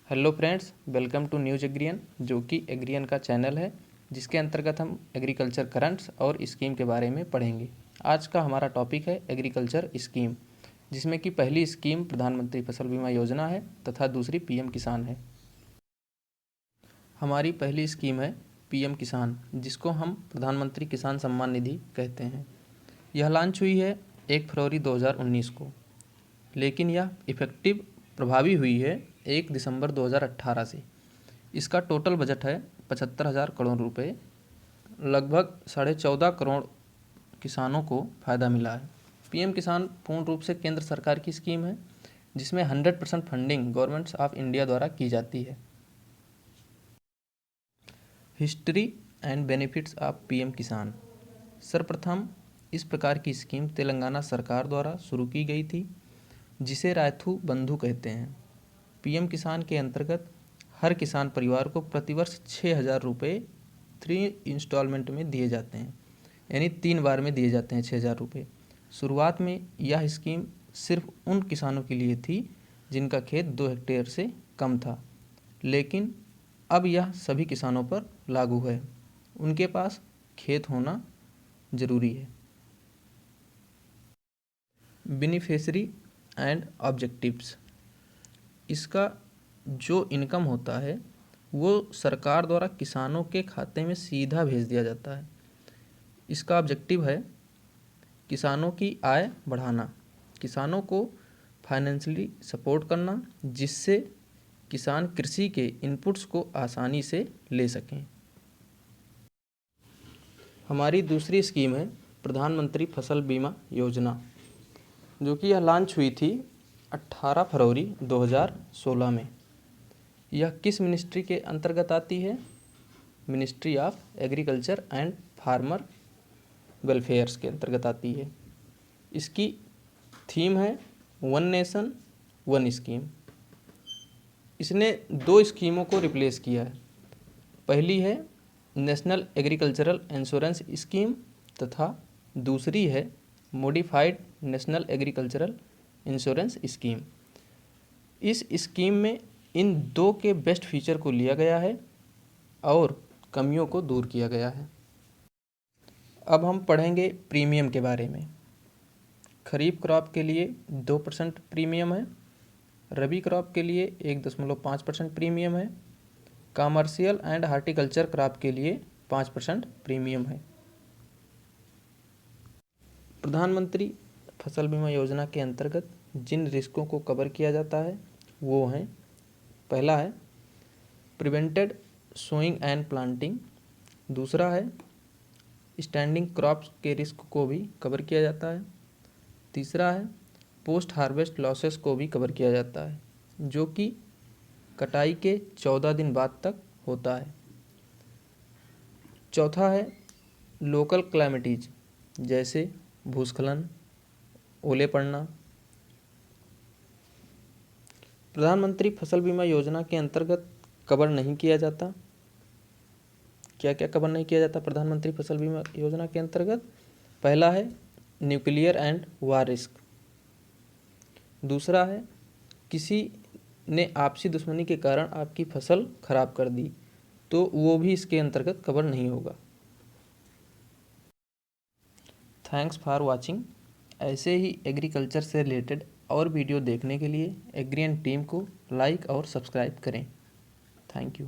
Hello friends, welcome to news एग्रियन, जो कि एग्रियन का चैनल है जिसके अंतर्गत हम एग्रीकल्चर करंट्स और स्कीम के बारे में पढ़ेंगे। आज का हमारा टॉपिक है एग्रीकल्चर स्कीम, जिसमें कि पहली स्कीम प्रधानमंत्री फसल बीमा योजना है तथा दूसरी पीएम किसान है। हमारी पहली स्कीम है पीएम किसान, जिसको हम प्रधानमंत्री किसान सम्मान निधि कहते हैं। यह लॉन्च हुई है 1 फरवरी 2019 को, लेकिन यह इफ़ेक्टिव प्रभावी हुई है 1 दिसंबर 2018 से। इसका टोटल बजट है 75,000 करोड़ रुपए। लगभग 14.5 करोड़ किसानों को फ़ायदा मिला है। पीएम किसान पूर्ण रूप से केंद्र सरकार की स्कीम है, जिसमें 100% फंडिंग गवर्नमेंट ऑफ इंडिया द्वारा की जाती है। History and benefits of PM किसान। सर्वप्रथम इस प्रकार की स्कीम तेलंगाना सरकार द्वारा शुरू की गई थी, जिसे रायथू बंधु कहते हैं। पीएम किसान के अंतर्गत हर किसान परिवार को प्रतिवर्ष 6,000 रुपये 3 इंस्टॉलमेंट में दिए जाते हैं, यानी 3 बार में दिए जाते हैं 6,000 रुपये। शुरुआत में यह स्कीम सिर्फ उन किसानों के लिए थी जिनका खेत 2 हेक्टेयर से कम था, लेकिन अब यह सभी किसानों पर लागू है। उनके पास खेत होना ज़रूरी है। Beneficiary and objectives. इसका जो इनकम होता है वो सरकार द्वारा किसानों के खाते में सीधा भेज दिया जाता है। इसका ऑब्जेक्टिव है किसानों की आय बढ़ाना, किसानों को फाइनेंशियली सपोर्ट करना, जिससे किसान कृषि के इनपुट्स को आसानी से ले सकें। हमारी दूसरी स्कीम है प्रधानमंत्री फसल बीमा योजना, जो कि यह लॉन्च हुई थी 18 फरवरी 2016 में। यह किस मिनिस्ट्री के अंतर्गत आती है? Ministry of agriculture and farmer welfares के अंतर्गत आती है। इसकी थीम है वन नेशन वन स्कीम। इसने 2 स्कीमों को रिप्लेस किया है। पहली है नेशनल एग्रीकल्चरल इंश्योरेंस स्कीम तथा दूसरी है modified national agricultural insurance scheme. इस स्कीम में इन 2 के बेस्ट फीचर को लिया गया है और कमियों को दूर किया गया है। अब हम पढ़ेंगे प्रीमियम के बारे में। खरीफ क्रॉप के लिए 2% प्रीमियम है, रबी क्रॉप के लिए 1.5% प्रीमियम है, कॉमर्शियल एंड हार्टिकल्चर क्रॉप के लिए 5% प्रीमियम है। प्रधानमंत्री फसल बीमा योजना के अंतर्गत जिन रिस्कों को कवर किया जाता है वो हैं, पहला है प्रिवेंटेड सोइंग एंड प्लांटिंग, दूसरा है स्टैंडिंग क्रॉप्स के रिस्क को भी कवर किया जाता है, तीसरा है पोस्ट हार्वेस्ट लॉसेस को भी कवर किया जाता है, जो कि कटाई के 14 दिन बाद तक होता है। चौथा है लोकल क्लैमिटीज, जैसे भूस्खलन, ओले पड़ना। प्रधानमंत्री फसल बीमा योजना के अंतर्गत कवर नहीं किया जाता। क्या क्या कवर नहीं किया जाता प्रधानमंत्री फसल बीमा योजना के अंतर्गत? पहला है न्यूक्लियर एंड वार रिस्क, दूसरा है किसी ने आपसी दुश्मनी के कारण आपकी फसल खराब कर दी तो वो भी इसके अंतर्गत कवर नहीं होगा। Thanks for watching. ऐसे ही एग्रीकल्चर से रिलेटेड और वीडियो देखने के लिए एग्रियन टीम को लाइक और सब्सक्राइब करें। Thank you.